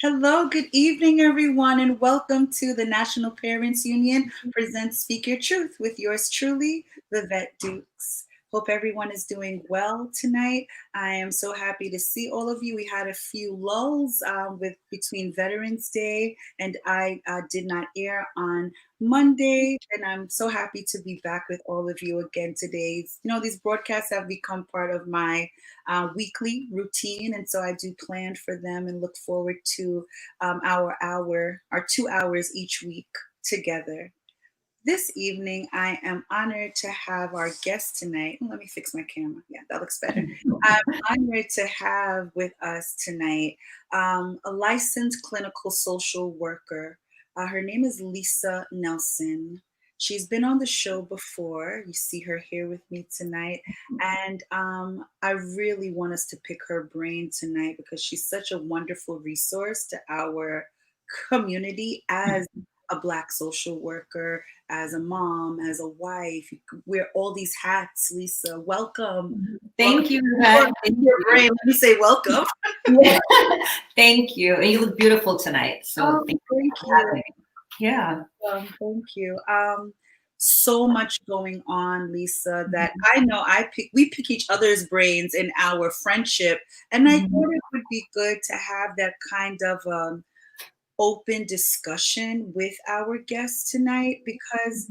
Hello, good evening, everyone, and welcome to the National Parents Union presents Speak Your Truth with yours truly, Vivett Dukes. Hope everyone is doing well tonight. I am so happy to see all of you. We had a few lulls with between Veterans Day and I did not air on Monday, and I'm so happy to be back with all of you again today. These broadcasts have become part of my weekly routine, and so I do plan for them and look forward to our 2 hours each week together. This evening, I am honored to have our guest tonight. Let me fix my camera. Yeah, that looks better. I'm honored to have with us tonight a licensed clinical social worker. Her name is Lisa Nelson. She's been on the show before. You see her here with me tonight. And I really want us to pick her brain tonight because she's such a wonderful resource to our community as a Black social worker, as a mom, as a wife. You could wear all these hats, Lisa. Welcome. Thank you, Pat. Your brain. Let me say welcome. Thank you. And you look beautiful tonight. So thank you. Yeah. Thank you. So much going on, Lisa, that I know we pick each other's brains in our friendship. And I thought it would be good to have that kind of open discussion with our guests tonight because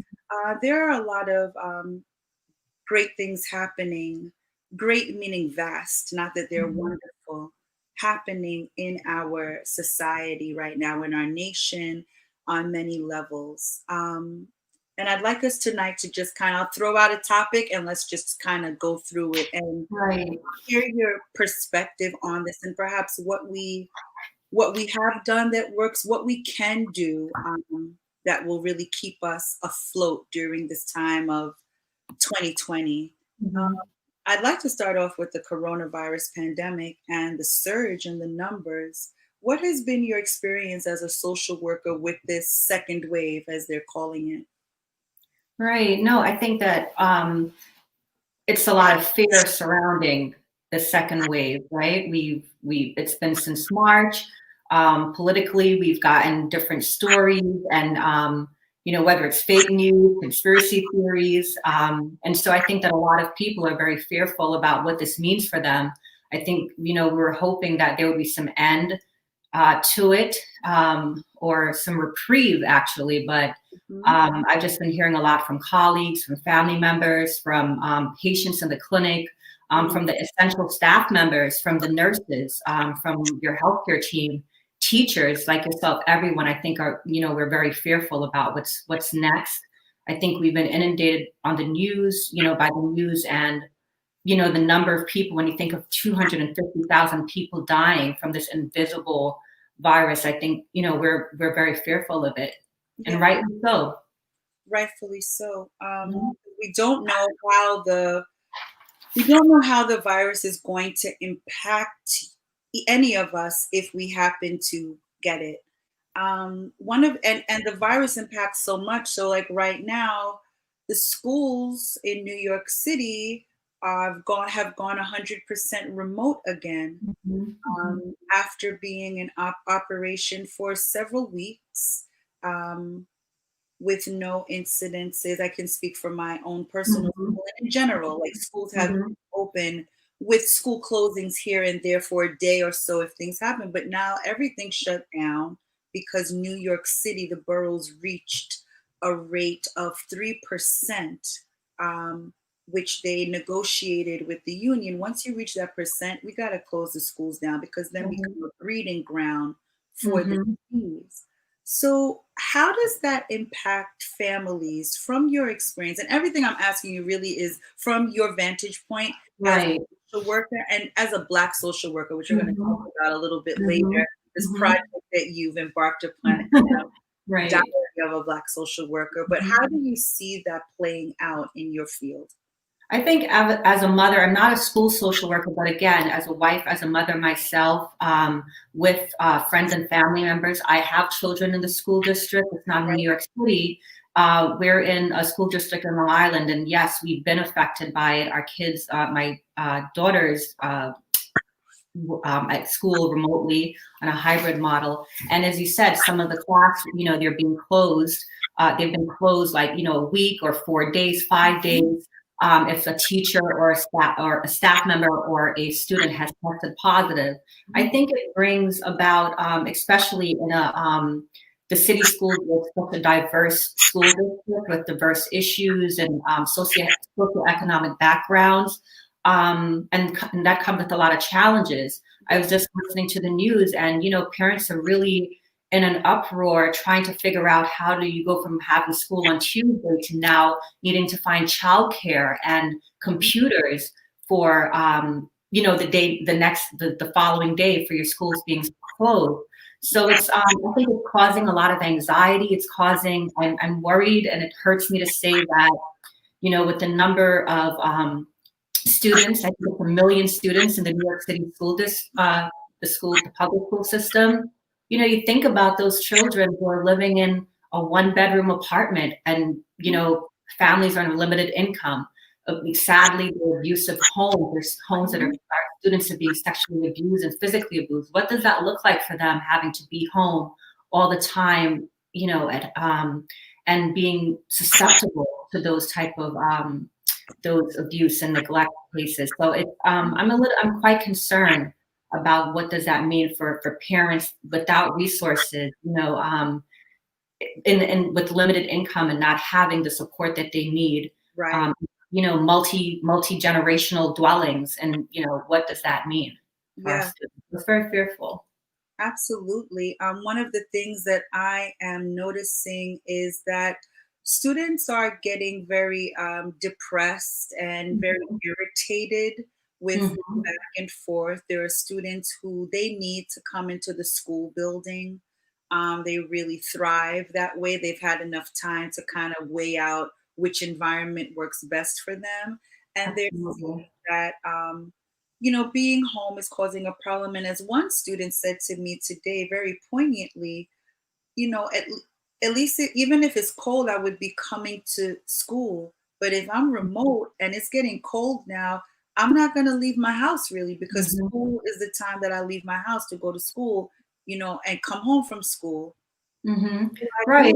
there are a lot of great things happening, great meaning vast, not that they're wonderful, happening in our society right now, in our nation, on many levels. And I'd like us tonight to just kind of throw out a topic and let's just kind of go through it and hear your perspective on this and perhaps what we have done that works, what we can do that will really keep us afloat during this time of 2020. I'd like to start off with the coronavirus pandemic and the surge in the numbers. What has been your experience as a social worker with this second wave, as they're calling it? Right. No, I think that it's a lot of fear surrounding the second wave, right? It's been since March. Politically, we've gotten different stories and, whether it's fake news, conspiracy theories. And so I think that a lot of people are very fearful about what this means for them. I think, we're hoping that there will be some end to it or some reprieve, actually. But I've just been hearing a lot from colleagues, from family members, from patients in the clinic, from the essential staff members, from the nurses, from your healthcare team, teachers like yourself, everyone, I think we're very fearful about what's next. I think we've been inundated on the news, by the news and, the number of people, when you think of 250,000 people dying from this invisible virus, I think, we're very fearful of it. Yeah. And rightly so. Rightfully so. We don't know how the virus is going to impact any of us if we happen to get it. And the virus impacts so much. So like right now, the schools in New York City have gone 100% remote again after being in operation for several weeks. With no incidences. I can speak from my own personal school and in general, like schools have been open with school closings here and there for a day or so if things happen. But now everything's shut down because New York City, the boroughs reached a rate of 3%, which they negotiated with the union. Once you reach that percent, we got to close the schools down because then we become a breeding ground for the disease. So how does that impact families from your experience? And everything I'm asking you really is from your vantage point as a social worker and as a Black social worker, which we're going to talk about a little bit later, this project that you've embarked upon, Diary of a Black social worker. But how do you see that playing out in your field? I think as a mother, I'm not a school social worker, but again, as a wife, as a mother myself, with friends and family members, I have children in the school district. It's not in New York City. We're in a school district on Long Island, and yes, we've been affected by it. Our kids, my daughters, at school remotely on a hybrid model. And as you said, some of the class, they're being closed. They've been closed like, a week or 4 days, 5 days. If a teacher or a staff member or a student has tested positive, I think it brings about, especially in the city schools with such a diverse school district with diverse issues and socioeconomic backgrounds. And that comes with a lot of challenges. I was just listening to the news, and parents are really in an uproar trying to figure out how do you go from having school on Tuesday to now needing to find childcare and computers for the following day for your schools being closed. So it's I think it's causing a lot of anxiety. It's causing I'm worried, and it hurts me to say that with the number of students, I think it's 1 million students in the New York City the public school system. You think about those children who are living in a 1-bedroom apartment, and families are on limited income. Sadly, the abusive homes. There's homes that our students are being sexually abused and physically abused. What does that look like for them, having to be home all the time, and being susceptible to those type of those abuse and neglect cases? So I'm quite concerned about what does that mean for parents without resources, and with limited income and not having the support that they need. Right. Multi-generational dwellings, and what does that mean for our students? It's very fearful. Absolutely. One of the things that I am noticing is that students are getting very depressed and very irritated with back and forth. There are students who they need to come into the school building. They really thrive that way. They've had enough time to kind of weigh out which environment works best for them. And they're seeing that, being home is causing a problem. And as one student said to me today very poignantly, at least even if it's cold, I would be coming to school. But if I'm remote and it's getting cold now, I'm not going to leave my house really, because school is the time that I leave my house to go to school, and come home from school. Right.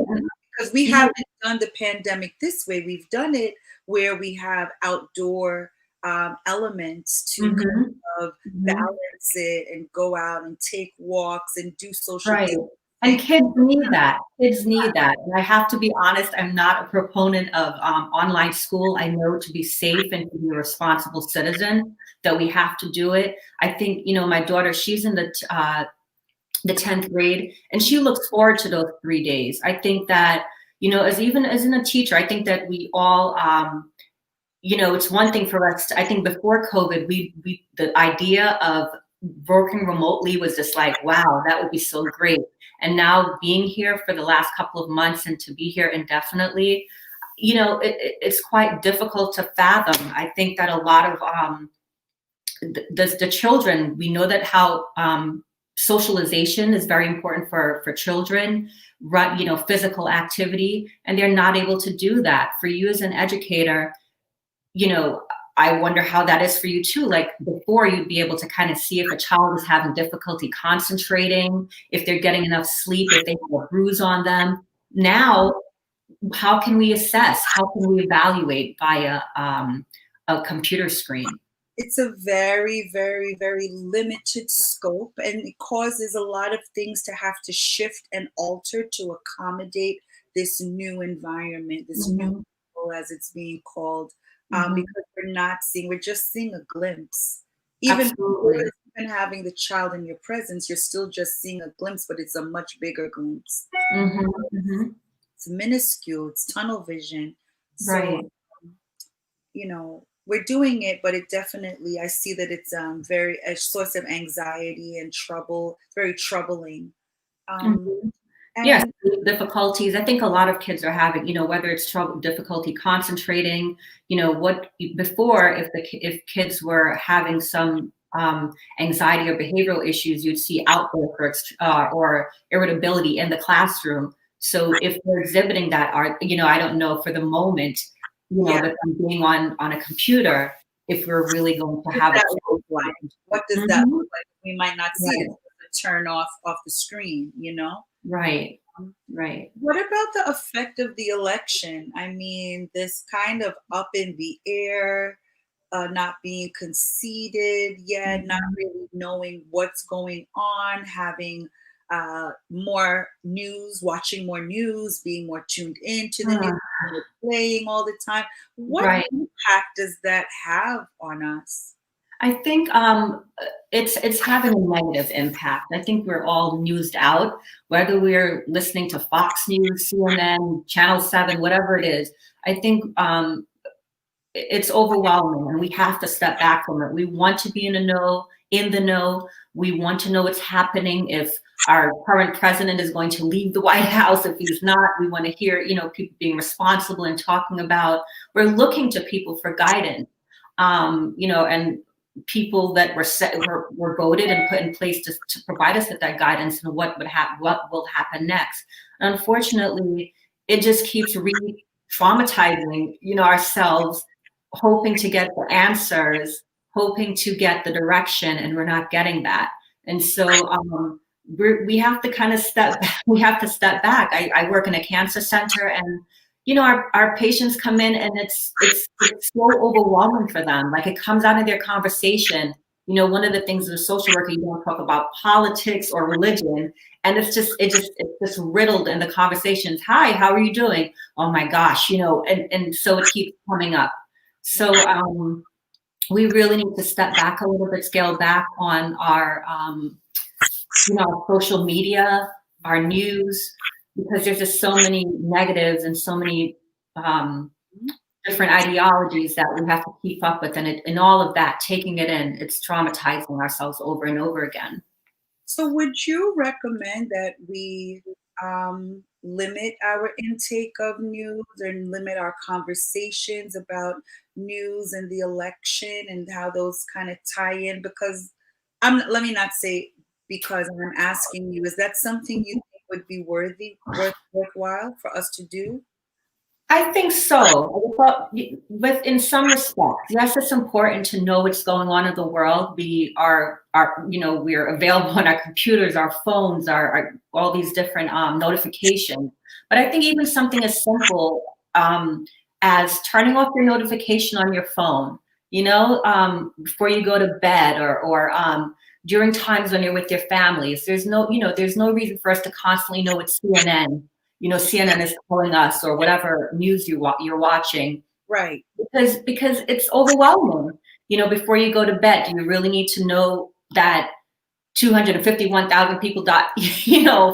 Because we haven't done the pandemic this way. We've done it where we have outdoor elements to kind of balance it and go out and take walks and do social distancing. And kids need that. Kids need that. And I have to be honest, I'm not a proponent of online school. I know to be safe and to be a responsible citizen that we have to do it. I think, my daughter, she's in the 10th grade, and she looks forward to those 3 days. I think that, as a teacher, I think that we all, it's one thing for us I think before COVID, the idea of working remotely was just like, wow, that would be so great. And now being here for the last couple of months and to be here indefinitely, it's quite difficult to fathom. I think that a lot of the children, we know that how socialization is very important for children, physical activity, and they're not able to do that. For you as an educator, I wonder how that is for you too. Like before, you'd be able to kind of see if a child is having difficulty concentrating, if they're getting enough sleep, if they have a bruise on them. Now, how can we assess? How can we evaluate via a computer screen? It's a very, very, very limited scope, and it causes a lot of things to have to shift and alter to accommodate this new environment, this new, as it's being called. Because we're just seeing a glimpse. Even having the child in your presence, you're still just seeing a glimpse, but it's a much bigger glimpse. It's minuscule, it's tunnel vision. Right. So, we're doing it, but it definitely, I see that it's a source of anxiety and trouble, very troubling. Yes, difficulties. I think a lot of kids are having, whether it's difficulty concentrating, before, if kids were having some anxiety or behavioral issues, you'd see outbursts or irritability in the classroom. So if they're exhibiting that, I don't know, for the moment, with them being on a computer, if we're really going to What does have a that look like? chance. What does that Mhm. look like? We might not see it. Right, It's a turn off the screen, you know? right, Um, right. What about the effect of the election? I mean, this kind of up in the air, not being conceded yet, not Mhm. really knowing what's going on, having more news, watching more news, being more tuned into the news, Uh, playing all the time. What right. impact does that have on us? I think it's having a negative impact. I think we're all newsed out, whether we're listening to Fox News, CNN, Channel 7, whatever it is. I think it's overwhelming and we have to step back from it. We want to be in the know. We want to know what's happening. If our current president is going to leave the White House, if he's not, we want to hear, people being responsible and talking about, we're looking to people for guidance. And people that were voted and put in place to provide us with that guidance and what will happen next. Unfortunately, it just keeps re-traumatizing, ourselves, hoping to get the answers, hoping to get the direction, and we're not getting that. And so we have to kind of we have to step back. I work in a cancer center, and our patients come in, and it's so overwhelming for them. Like, it comes out of their conversation. One of the things as a social worker, you don't talk about politics or religion, and it's just riddled in the conversations. Hi, how are you doing? Oh my gosh, and so it keeps coming up. So we really need to step back a little bit, scale back on our social media, our news, because there's just so many negatives and so many different ideologies that we have to keep up with. And in all of that, taking it in, it's traumatizing ourselves over and over again. So, would you recommend that we limit our intake of news and limit our conversations about news and the election and how those kind of tie in? Because let me not say because I'm asking you, is that something you think would be worthwhile for us to do? I think so. But in some respects, yes, it's important to know what's going on in the world. We're available on our computers, our phones, our all these different notifications. But I think even something as simple as turning off your notification on your phone, before you go to bed, or during times when you're with your families. There's no reason for us to constantly know what CNN is telling us, or whatever news you're watching, Right. because it's overwhelming. Before you go to bed, do you really need to know that 251,000 people died,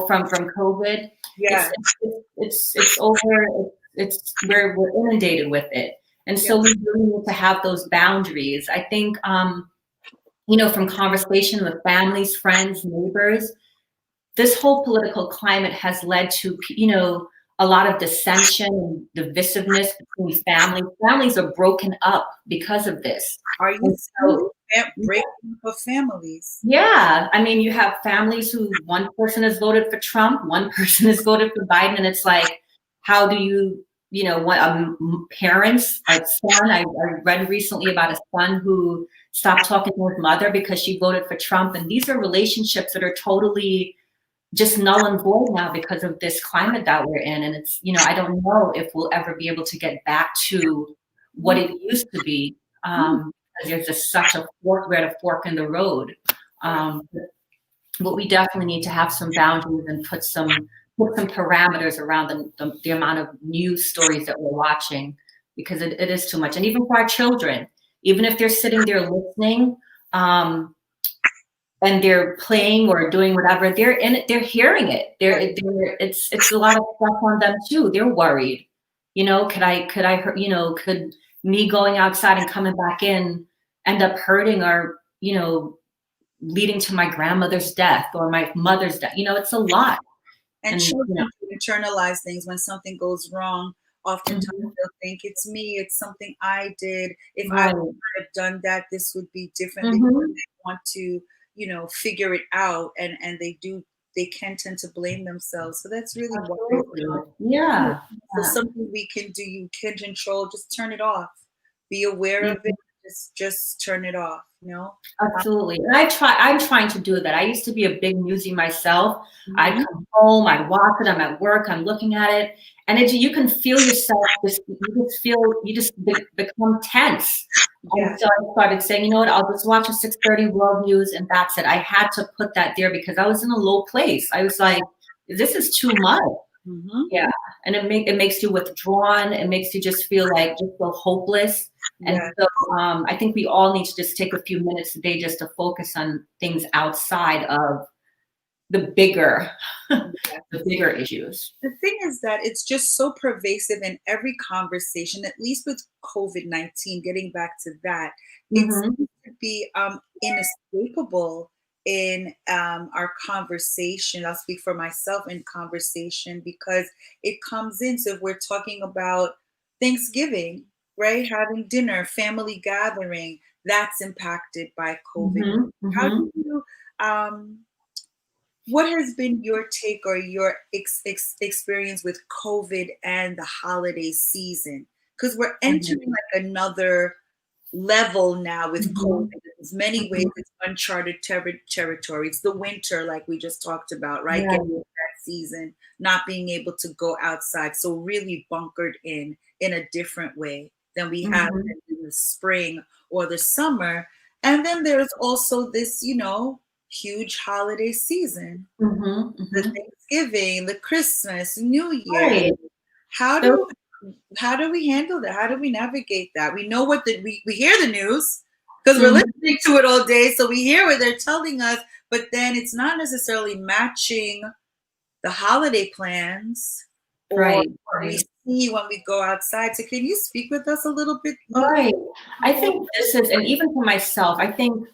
from COVID? It's Yeah. it's over. We're inundated with it, and Yeah. so we really need to have those boundaries. I think, from conversation with families, friends, neighbors, this whole political climate has led to, a lot of dissension and divisiveness between families. Families are broken up because of this. Are you And serious? so, Breaking up of families? yeah, I mean, you have families who one person has voted for Trump, one person has voted for Biden, and it's like, how do what parents, a son, I read recently about a son who stopped talking to his mother because she voted for Trump. And these are relationships that are totally just null and void now because of this climate that we're in. And it's, I don't know if we'll ever be able to get back to what it used to be. Because there's just such we're at a fork in the road. But we definitely need to have some boundaries and put some parameters around the amount of news stories that we're watching, because it is too much. And even for our children, even if they're sitting there listening, and they're playing or doing whatever, they're in it, they're hearing it. It's a lot of stuff on them too. They're worried. Could me going outside and coming back in end up hurting, or, leading to my grandmother's death or my mother's death? It's a lot. And And children can internalize things when something goes wrong. Oftentimes mhm, they'll think it's me, it's something I did. If I right. had have done that, this would be different because Mhm. they want to, figure it out and they can tend to blame themselves. So that's really Absolutely. worrisome. Yeah. So Yeah. something we can do, you can control, just turn it off. Be aware Mhm. of it, just turn it off, you know? Absolutely. And I'm trying to do that. I used to be a big newsie myself. I Mhm. come home, I watch it, I'm at work, I'm looking at it, and you can feel yourself you just become tense. And Yeah, so I started saying, you know what, I'll just watch a 6:30 World News and that's it. I had to put that there because I was in a low place. I was like, this is too much. mhm, Yeah, and it makes you withdrawn. It makes you just feel hopeless. And yeah. so I think we all need to just take a few minutes a day just to focus on things outside of the bigger the bigger issues. The thing is that it's just so pervasive in every conversation, at least with COVID-19, getting back to that, it Hmm. seems to be inescapable in our conversation. I'll speak for myself in conversation because it comes in. So if we're talking about Thanksgiving, right? Having dinner, family gathering, that's impacted by COVID. Hmm. How Hmm. do you what has been your take or your experience with COVID and the holiday season? Because we're entering like another level now with COVID. Hmm. In many ways, Hmm. it's uncharted territory. It's the winter, like we just talked about, right? Getting Right. that season, not being able to go outside. So really bunkered in a different way than we have Hmm. in the spring or the summer. And then there's also this, huge holiday season, Hmm. the Hmm. Thanksgiving, the Christmas, New Year. Right. How So. do how do we handle that? How do we navigate that? We know we hear the news because we're Mhm. listening to it all day, so we hear what they're telling us, but then it's not necessarily matching the holiday plans or Right. what we Right. see when we go outside. So can you speak with us a little bit more? Right. I think this is, and even for myself, I think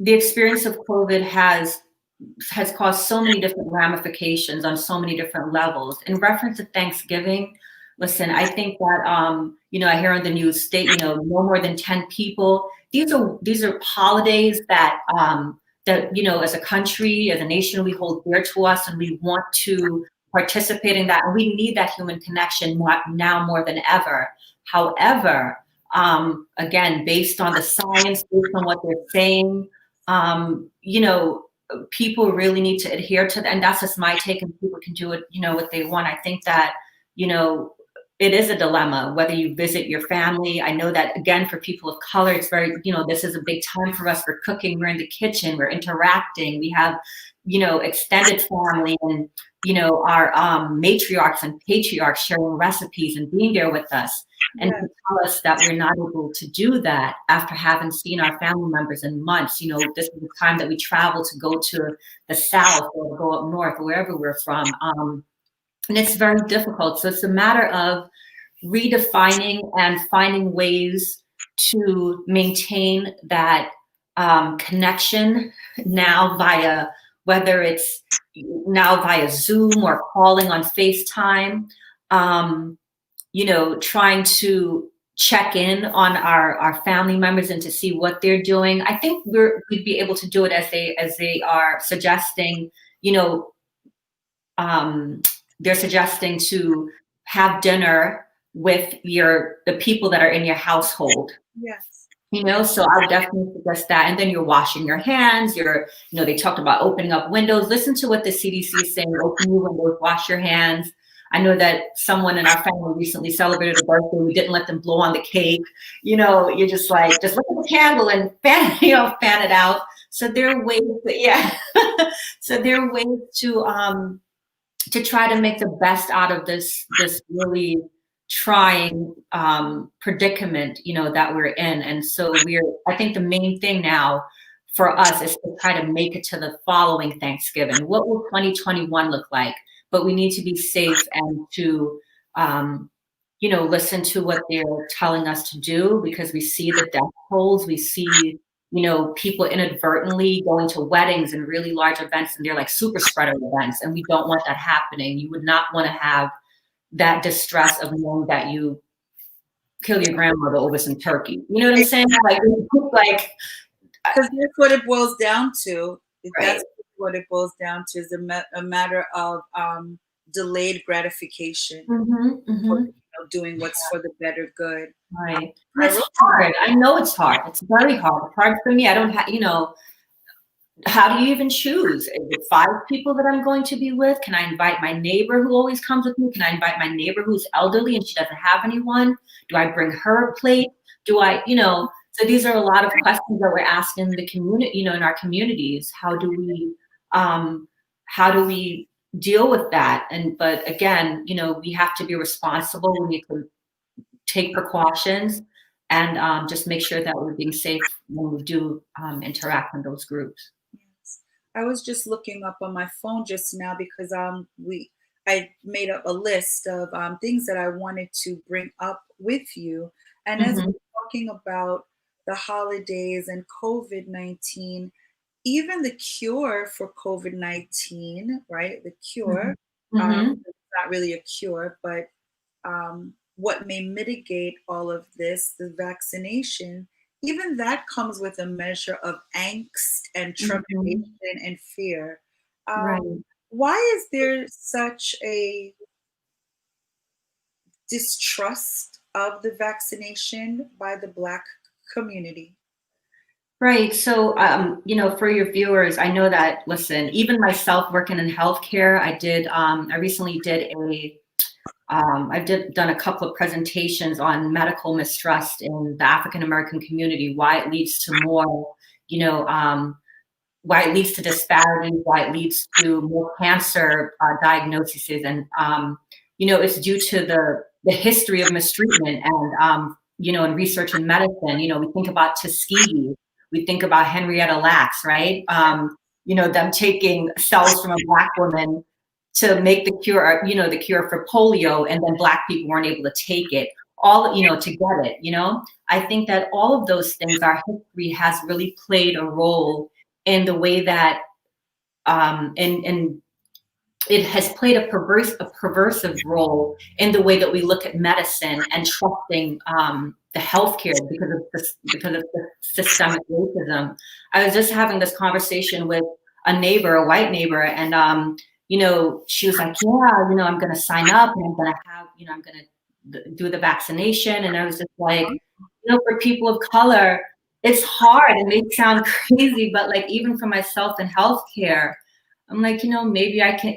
the experience of COVID has caused so many different ramifications on so many different levels. In reference to Thanksgiving, listen, I think that I hear on the news state, no more than 10 people. These are holidays that as a country, as a nation, we hold dear to us and we want to participate in that. And we need that human connection now more than ever. However, again, based on the science, based on what they're saying, um, you know, people really need to adhere to that. And that's just my take, and people can do it, what they want. I think that, you know, it is a dilemma whether you visit your family. I know that again, for people of color, it's very, this is a big time for us. We're cooking, we're in the kitchen, we're interacting, we have, extended family and, our matriarchs and patriarchs sharing recipes and being there with us. And Yeah, to tell us that we're not able to do that after having seen our family members in months. This is the time that we travel to go to the South or go up north or wherever we're from. And it's very difficult. So it's a matter of redefining and finding ways to maintain that connection now whether it's now via Zoom or calling on FaceTime. Um, trying to check in on our family members and to see what they're doing. I think we'd be able to do it as they are suggesting, you know, um, they're suggesting to have dinner with the people that are in your household. yes. So I would definitely suggest that. And then you're washing your hands. They talked about opening up windows. Listen to what the CDC is saying. Open your windows, wash your hands. I know that someone in our family recently celebrated a birthday. We didn't let them blow on the cake. You're just like, just look at the candle and fan it out. So there are ways yeah. So there are ways to try to make the best out of this really trying predicament that we're in. And so I think the main thing now for us is to try to make it to the following Thanksgiving. What will 2021 look like? But we need to be safe and to listen to what they're telling us to do, because we see the death tolls. We see people inadvertently going to weddings and really large events, and they're like super spreader events, and we don't want that happening. You would not want to have that distress of knowing that you kill your grandmother over some turkey. You know what I'm saying? Like, Because that's what it boils down to. right. That's what it boils down to is a matter of delayed gratification Mm-hmm, for mm-hmm. doing what's for the better good. Right. And I it's wrote hard. I know it's hard. It's very hard. It's hard for me. I don't have, how do you even choose? Is it 5 people that I'm going to be with? Can I invite my neighbor who always comes with me? Can I invite my neighbor who's elderly and she doesn't have anyone? Do I bring her a plate? Do I, so these are a lot of questions that we're asking the community, in our communities. How do we deal with that? But again, we have to be responsible. We need to take precautions and just make sure that we're being safe when we do interact in those groups. Yes. I was just looking up on my phone just now because I made up a list of things that I wanted to bring up with you. And as Mhm, we're talking about the holidays and COVID-19, even the cure for COVID-19, right? The cure, mhm, mhm. it's not really a cure, but what may mitigate all of this, the vaccination, even that comes with a measure of angst and Mhm. trepidation and fear. Right. Why is there such a distrust of the vaccination by the Black community? Right. So, for your viewers, I know that, listen, even myself working in healthcare, I recently done a couple of presentations on medical mistrust in the African American community, why it leads to more, you know, why it leads to disparities, why it leads to more cancer diagnoses, and it's due to the history of mistreatment and research in medicine. We think about Tuskegee, we think about Henrietta Lacks, right? Them taking cells from a Black woman to make the cure, the cure for polio, and then Black people weren't able to take it. All to get it. I think that all of those things, our history has really played a role in the way that and it has played a perversive role in the way that we look at medicine and trusting the healthcare because of the systemic racism. I was just having this conversation with a white neighbor, and she was like, "Yeah, I'm going to sign up, and I'm going to have, I'm going to do the vaccination," and I was just like, for people of color, it's hard. It may sound crazy, but like even for myself in healthcare, I'm like, maybe I can,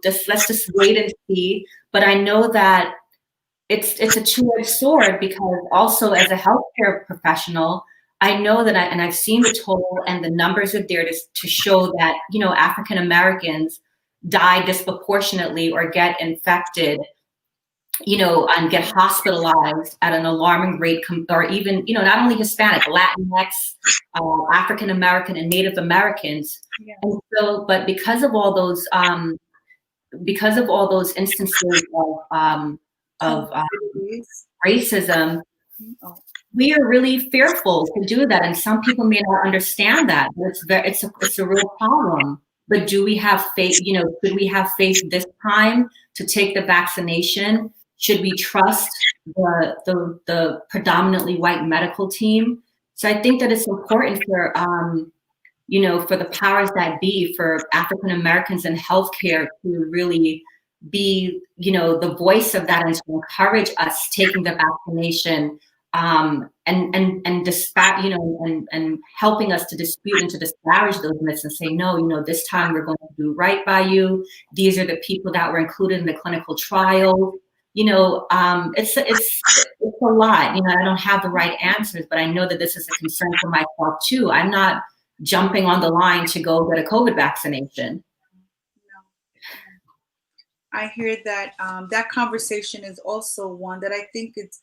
let's just wait and see. But I know that it's a two-edged sword, because also as a healthcare professional, I know that I've seen the toll, and the numbers are there to show that, African Americans die disproportionately or get infected, and get hospitalized at an alarming rate, or even, not only Hispanic, Latinx, African American, and Native Americans. Yeah. And so, but because of all those instances of Comorbidities. racism, Oh, we are really fearful to do that, and some people may not understand that. But it's a real problem. But do we have faith? Should we have faith this time to take the vaccination? Should we trust the predominantly white medical team? So I think that it's important for the powers that be, for African Americans in healthcare to really be, the voice of that, and to encourage us taking the vaccination, and and helping us to dispute and to disparage those myths and say, no, this time we're going to do right by you. These are the people that were included in the clinical trial. It's a lot. I don't have the right answers, but I know that this is a concern for myself too. I'm not jumping on the line to go get a COVID vaccination. no. I hear that that conversation is also one that I think it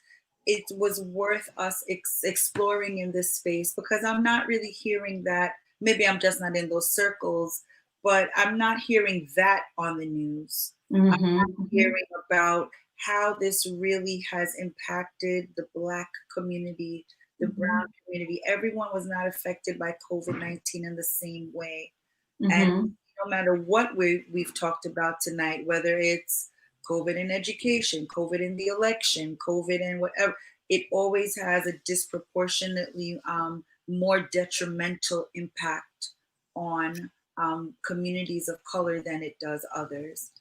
was worth us exploring in this space, because I'm not really hearing that. Maybe I'm just not in those circles, but I'm not hearing that on the news. I'm Mm-hmm. not hearing about how this really has impacted the Black community, the Mm-hmm. Brown community. Everyone was not affected by COVID-19 in the same way. And Mm-hmm. no matter what we've talked about tonight, whether it's COVID in education, COVID in the election, COVID in whatever, it always has a disproportionately more detrimental impact on communities of color than it does others.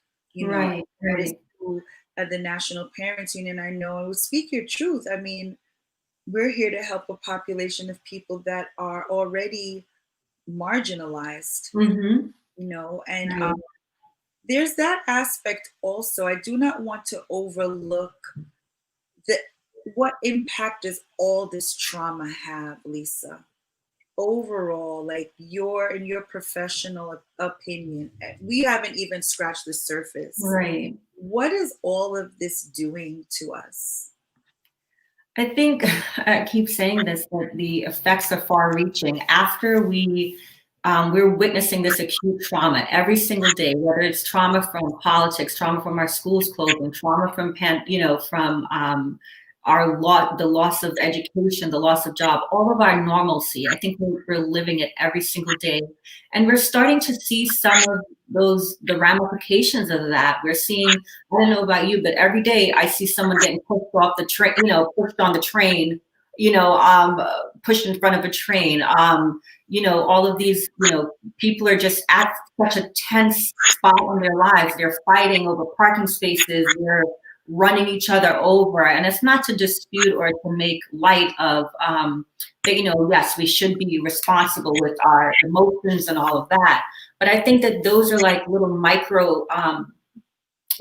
Right, That is right. true at the National Parents Union, I know, and speak your truth. I mean, we're here to help a population of people that are already marginalized, Mm-hmm. and Right. there's that aspect also. I do not want to overlook the what impact does all this trauma have, Lisa? Overall, like in your professional opinion, we haven't even scratched the surface. Right. What is all of this doing to us? I think I keep saying this, that the effects are far reaching. After we're witnessing this acute trauma every single day, whether it's trauma from politics, trauma from our schools closing, trauma from the loss of education, the loss of job, all of our normalcy. I think we're living it every single day, and we're starting to see some of the ramifications of that. We're seeing, I don't know about you, but every day I see someone getting pushed off the train, pushed on the train, pushed in front of a train. All of these, people are just at such a tense spot in their lives. They're fighting over parking spaces. They're running each other over. And it's not to dispute or to make light of that, yes, we should be responsible with our emotions and all of that. But I think that those are like little micro,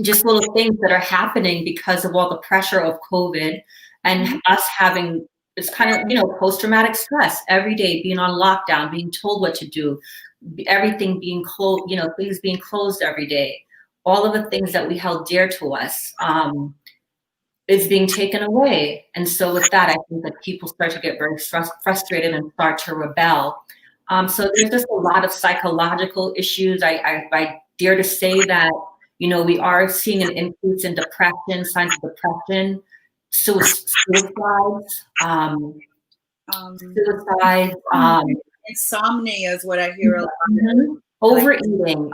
just little things that are happening because of all the pressure of COVID and us having it's kind of, post-traumatic stress every day, being on lockdown, being told what to do, everything being closed, things being closed every day. All of the things that we held dear to us is being taken away. And so with that, I think that people start to get very frustrated and start to rebel. So there's just a lot of psychological issues. I dare to say that, we are seeing an increase in depression, signs of depression, suicides, suicides, insomnia is what I hear a lot. Overeating,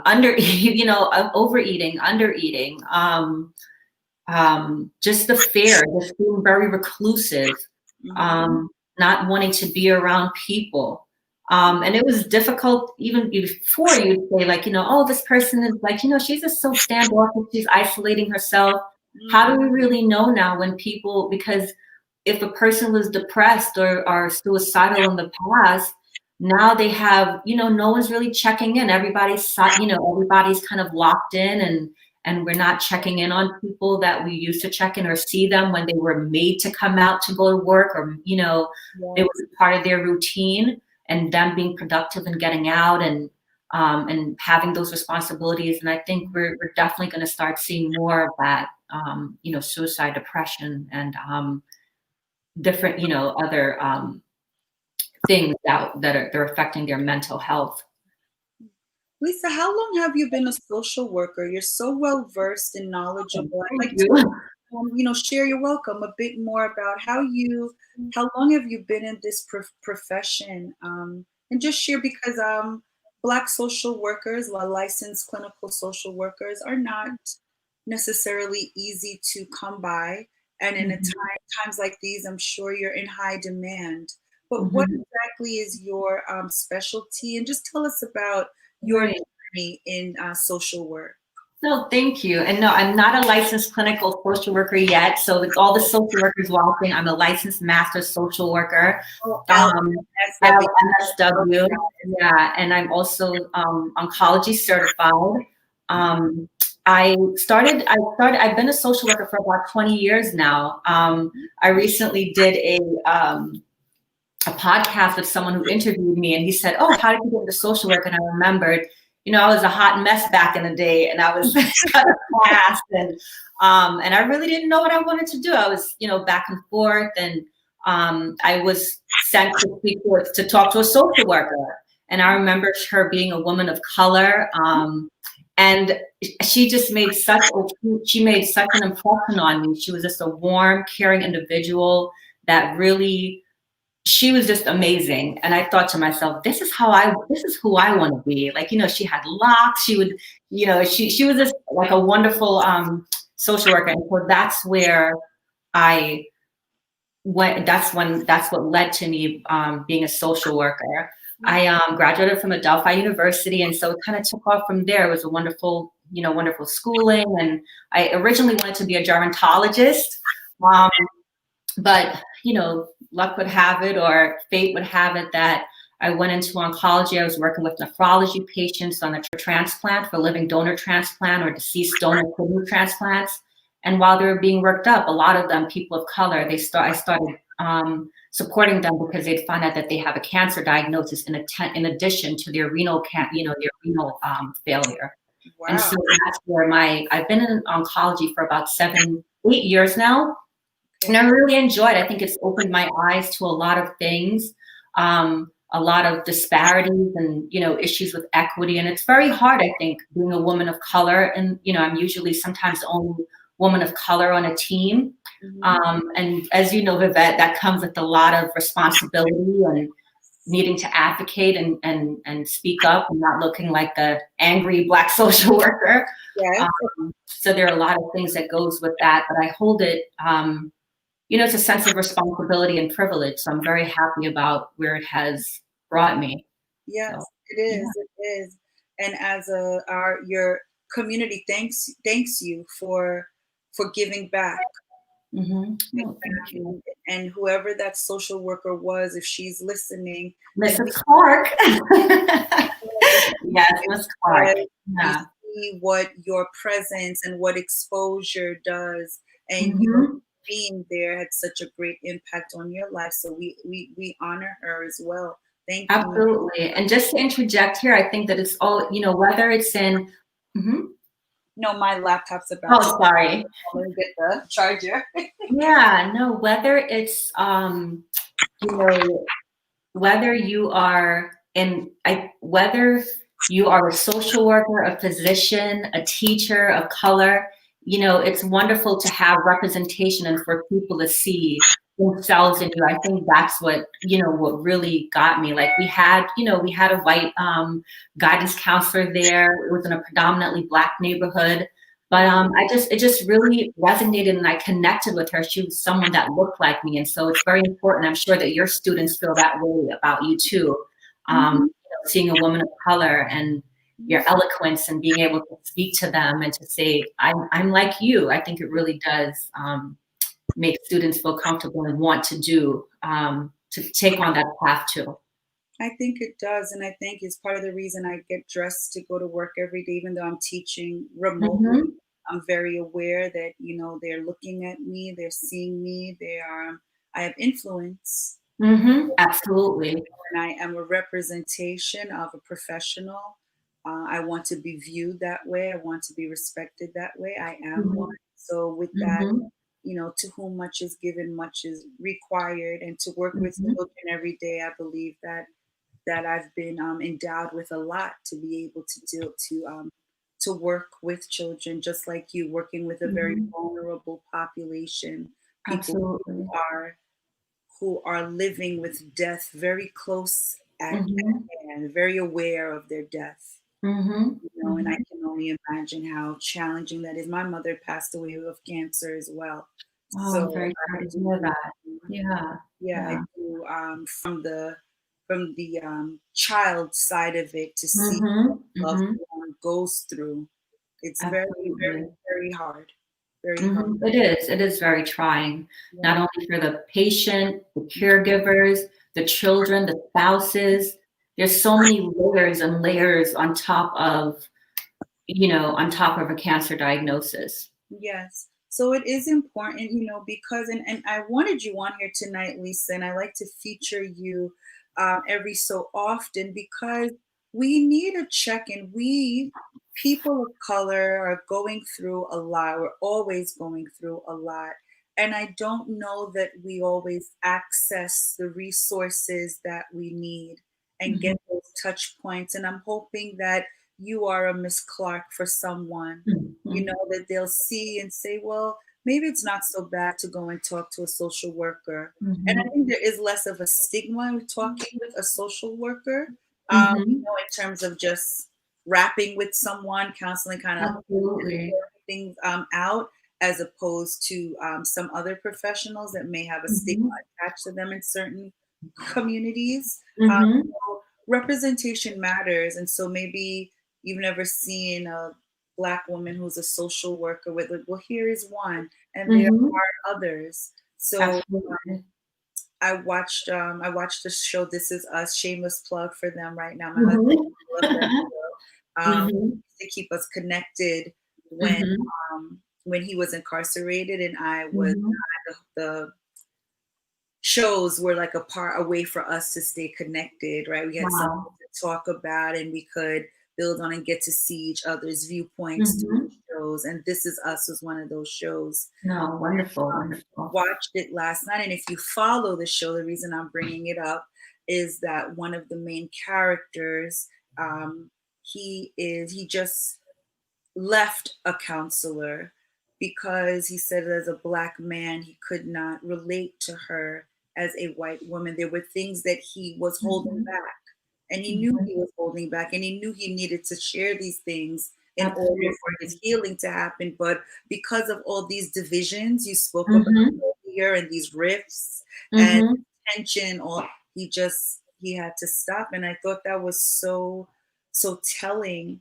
overeating, undereating, just the fear, just being very reclusive, not wanting to be around people. And it was difficult even before you'd say like, oh, this person is like, she's just so standoffish, she's isolating herself. How do we really know now when people, because if a person was depressed or suicidal in the past, now they have, no one's really checking in. Everybody's kind of locked in and we're not checking in on people that we used to check in or see them when they were made to come out to go to work or, it was part of their routine and them being productive and getting out and having those responsibilities. And I think we're definitely going to start seeing more of that, suicide, depression, and different, other things that are affecting their mental health. Lisa, how long have you been a social worker? You're so well versed and knowledgeable. I'd like to, share, you're welcome, a bit more about how long have you been in this profession? And just share, because Black social workers, licensed clinical social workers, are not necessarily easy to come by. And in times like these, I'm sure you're in high demand. But what exactly is your specialty? And just tell us about your journey in social work. No, thank you. And no, I'm not a licensed clinical social worker yet. So with all the social workers watching, I'm a licensed master social worker. LCSW. Yeah, and I'm also oncology certified. I've been a social worker for about 20 years now. I recently did a podcast with someone who interviewed me, and he said, "Oh, how did you get into social work?" And I remembered, I was a hot mess back in the day, and I was kind of fast, and I really didn't know what I wanted to do. I was, back and forth, and I was sent to talk to a social worker, and I remember her being a woman of color, and she just made such an impression on me. She was just a warm, caring individual that really. She was just amazing. And I thought to myself, this is who I want to be. Like, she had locks. She would, she was just like a wonderful social worker. And so that's where I went. That's what led to me being a social worker. I graduated from Adelphi University. And so it kind of took off from there. It was a wonderful wonderful schooling. And I originally wanted to be a gerontologist. Um, but, luck would have it, or fate would have it, that I went into oncology. I was working with nephrology patients on a transplant for living donor transplant or deceased donor kidney transplants. And while they were being worked up, a lot of them, people of color, I started supporting them because they'd find out that they have a cancer diagnosis in addition to their renal failure. And Wow. so that's where I've been in oncology for about 8 years now. And I really enjoyed it. I think it's opened my eyes to a lot of things, a lot of disparities and, issues with equity. And it's very hard, I think, being a woman of color. And, I'm usually sometimes the only woman of color on a team. And as you know, Vivett, that comes with a lot of responsibility and needing to advocate and speak up and not looking like the angry Black social worker. Yes. So there are a lot of things that goes with that, but I hold it, it's a sense of responsibility and privilege. So I'm very happy about where it has brought me. Yes, So, it is. It is. And as your community thanks you for giving back. Oh, thank you. And whoever that social worker was, if she's listening, Mrs. Clark. Yes, Miss Clark. you see what your presence and what exposure does, and your being there had such a great impact on your life. So we honor her as well. Thank you. Absolutely. And just to interject here, I think that it's all, whether it's in. No, my laptop's about. Oh, sorry. I'm gonna get the charger. Yeah, no, whether it's, whether you are whether you are a social worker, a physician, a teacher of color, it's wonderful to have representation and for people to see themselves in you. I think that's what really got me. Like we had a white guidance counselor there. It was in a predominantly Black neighborhood. But it just really resonated, and I connected with her. She was someone that looked like me, and so it's very important. I'm sure that your students feel that way about you too. Seeing a woman of color and your eloquence and being able to speak to them and to say, I'm like you. I think it really does make students feel comfortable and want to to take on that path too. I think it does, and I think it's part of the reason I get dressed to go to work every day, even though I'm teaching remotely. I'm very aware that they're looking at me, they're seeing me, I have influence. Absolutely. And I am a representation of a professional. I want to be viewed that way. I want to be respected that way. I am one. So with that, to whom much is given, much is required. And to work with children every day, I believe that I've been endowed with a lot to be able to work with children, just like you, working with a very vulnerable population, people who are living with death very close at hand, very aware of their death. And I can only imagine how challenging that is. My mother passed away of cancer as well. Oh, I'm very sorry to hear that. Yeah, I do. From the child side of it, to see what loved one goes through, it's very, very, very hard. Very hard. It is very trying, not only for the patient, the caregivers, the children, the spouses. There's so many layers and layers on top of a cancer diagnosis. Yes. So it is important, because, and I wanted you on here tonight, Lisa, and I like to feature you every so often, because we need a check-in. We, people of color, are going through a lot. We're always going through a lot. And I don't know that we always access the resources that we need and get those touch points. And I'm hoping that you are a Miss Clark for someone, that they'll see and say, well, maybe it's not so bad to go and talk to a social worker. And I think there is less of a stigma with talking with a social worker, in terms of just rapping with someone, counseling, kind of things out, as opposed to some other professionals that may have a stigma attached to them in certain communities. So representation matters. And so maybe you've never seen a Black woman who's a social worker with it. Well, here is one, and there Mhm. are others. So Absolutely. I watched the show This Is Us. Shameless plug for them right now. My husband Mhm. loves that show. Mhm. To keep us connected Mhm. when he was incarcerated, and I was Mhm. the shows were like a way for us to stay connected, right? We had something Wow. to talk about, and we could build on and get to see each other's viewpoints through Mhm. the shows. And This Is Us was one of those shows. No, wonderful, wonderful. Watched it last night, and if you follow the show, the reason I'm bringing it up is that one of the main characters, um, he just left a counselor because he said as a Black man he could not relate to her as a white woman. There were things that he was holding Mhm. back, and he knew Mhm. he was holding back, and he knew he needed to share these things in order for his Absolutely. healing to happen. But because of all these divisions you spoke about Mhm. earlier, and these rifts and Mhm. tension, or he had to stop. And I thought that was so telling,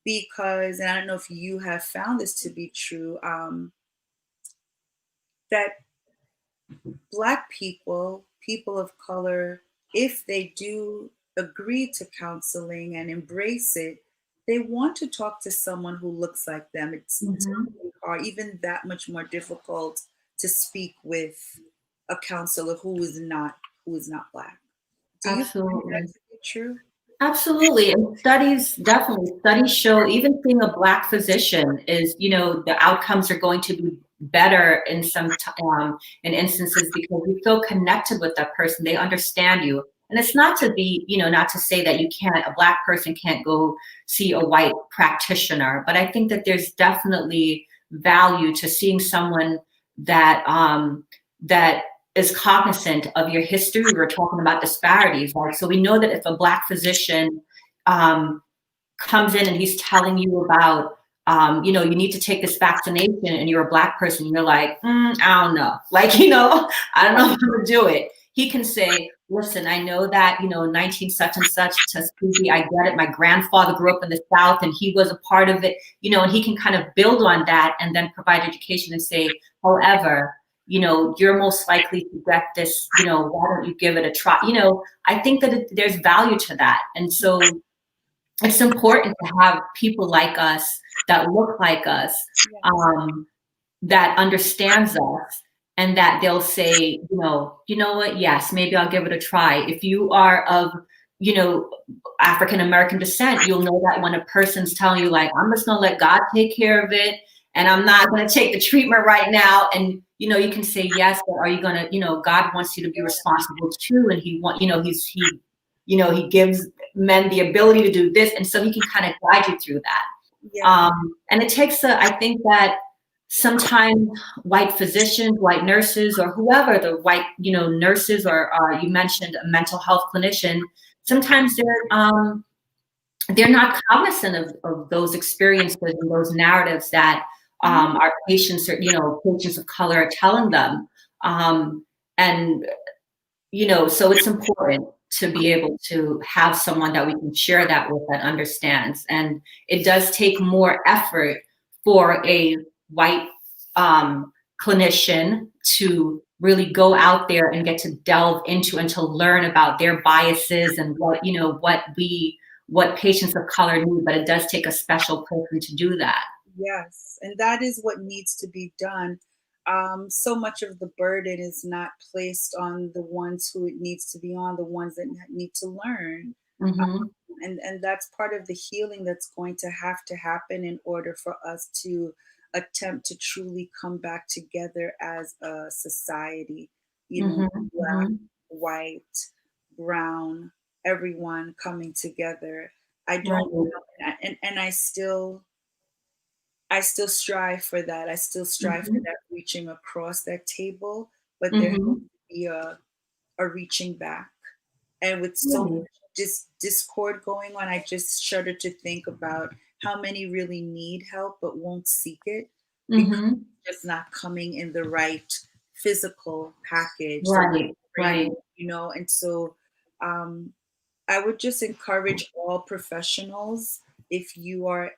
because, and I don't know if you have found this to be true, that Black people, people of color, if they do agree to counseling and embrace it, they want to talk to someone who looks like them. It's Mhm. typically hard, even that much more difficult, to speak with a counselor who is not Black. Do you find that Absolutely. to be true? Absolutely. And studies, definitely, studies show even seeing a Black physician is, the outcomes are going to be better in in instances because you feel connected with that person. They understand you. And it's not to be, not to say that a Black person can't go see a white practitioner, but I think that there's definitely value to seeing someone that is cognizant of your history. We were talking about disparities, right? So we know that if a Black physician um, comes in and he's telling you about, you need to take this vaccination, and you're a Black person, you're like, I don't know, like, I don't know if I'm gonna do it. He can say, listen, I know that, 19 such and such, Tuskegee, I get it. My grandfather grew up in the South and he was a part of it, and he can kind of build on that and then provide education and say, however, you're most likely to get this, why don't you give it a try? I think that there's value to that. And so it's important to have people like us that look like us, Yes. um, that understands us, and that they'll say, you know what, yes, maybe I'll give it a try. If you are of, you know, African American descent, you'll know that when a person's telling you, like, I'm just gonna let God take care of it, and I'm not gonna take the treatment right now, and you can say yes, but are you gonna, God wants you to be responsible too, and he gives men the ability to do this, and so he can kind of guide you through that. Yeah. And it takes I think that sometimes white physicians, white nurses, or whoever, the white, nurses, or you mentioned a mental health clinician, sometimes they're not cognizant of those experiences and those narratives that Mhm. our patients, or patients of color, are telling them. And so it's important to be able to have someone that we can share that with, that understands. And it does take more effort for a white clinician to really go out there and get to delve into and to learn about their biases and what patients of color need. But it does take a special person to do that. Yes, and that is what needs to be done. So much of the burden is not placed on the ones who it needs to be on, the ones that need to learn. Hmm. And that's part of the healing that's going to happen in order for us to attempt to truly come back together as a society. You know, Hmm. Black, Hmm. white, brown, everyone coming together. I Right. don't know, and I still strive for that. I still strive for Hmm. that reaching across that table, but there has Hmm. to be a reaching back. And with so much Right. discord going on, I just shudder to think about how many really need help but won't seek it because Hmm. it's just not coming in the right physical package, the right Right. Right. frame, And so um, I would just encourage all professionals, if you are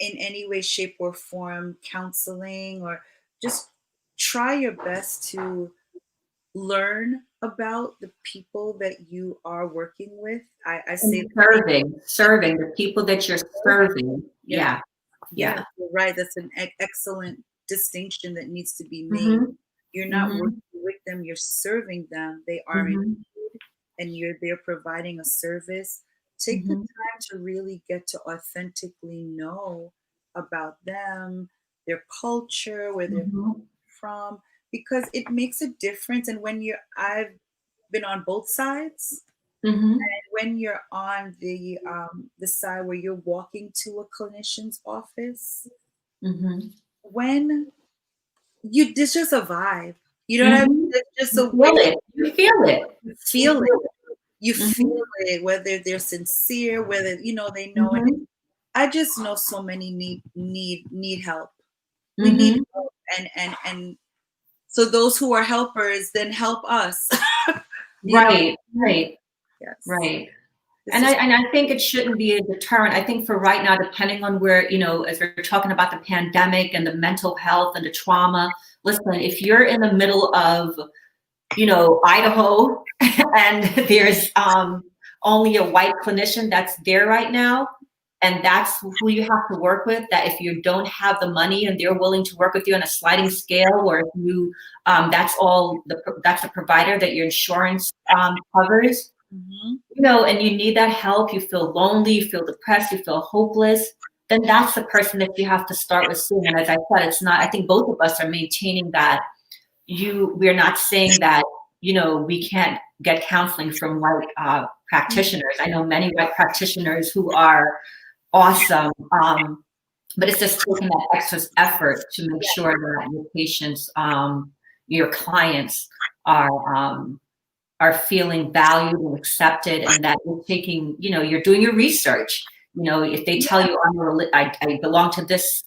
in any way, shape, or form counseling, or just try your best to learn about the people that you are working with. I say And the same serving the people that you're service. serving. Yeah, Yeah. yeah, Yeah. you're right. That's an excellent distinction that needs to be made. Mm-hmm. You're not Mm-hmm. working with them, you're serving them. They are in Mm-hmm. need and you're there providing a service. Take the Mm-hmm. time to really get to authentically know about them, their culture, where they're Mm-hmm. from, because it makes a difference. And when you're, I've been on both sides. Mm-hmm. When you're on the side where you're walking to a clinician's office, Mm-hmm. when you, there's just a vibe. You know what I mean? Mm-hmm. There's just You a way feel it. You feel it. you You feel it. feel You it. Mm-hmm. feel it, whether they're sincere, whether they know it. Mm-hmm. I just know so many need help. We need Mm-hmm. help, and so those who are helpers then help us. you know, Right. Right. yes. Right. This And is I think it shouldn't be a deterrent. I think for right now, depending on where, as we're talking about the pandemic and the mental health and the trauma, listen, if you're in the middle of, Idaho and there's only a white clinician that's there right now, and that's who you have to work with, that if you don't have the money and they're willing to work with you on a sliding scale, or if you, that's a provider that your insurance covers, mhm. and you need that help, you feel lonely, you feel depressed, you feel hopeless, then that's the person that you have to start with soon. And as I said, it's not, I think both of us are maintaining that we're not saying that, we can't get counseling from white practitioners. I know many white practitioners who are awesome. But it's just taking that extra effort to make sure that your patients, your clients are feeling valued and accepted, and that you're taking, you're doing your research. If they tell you I belong to this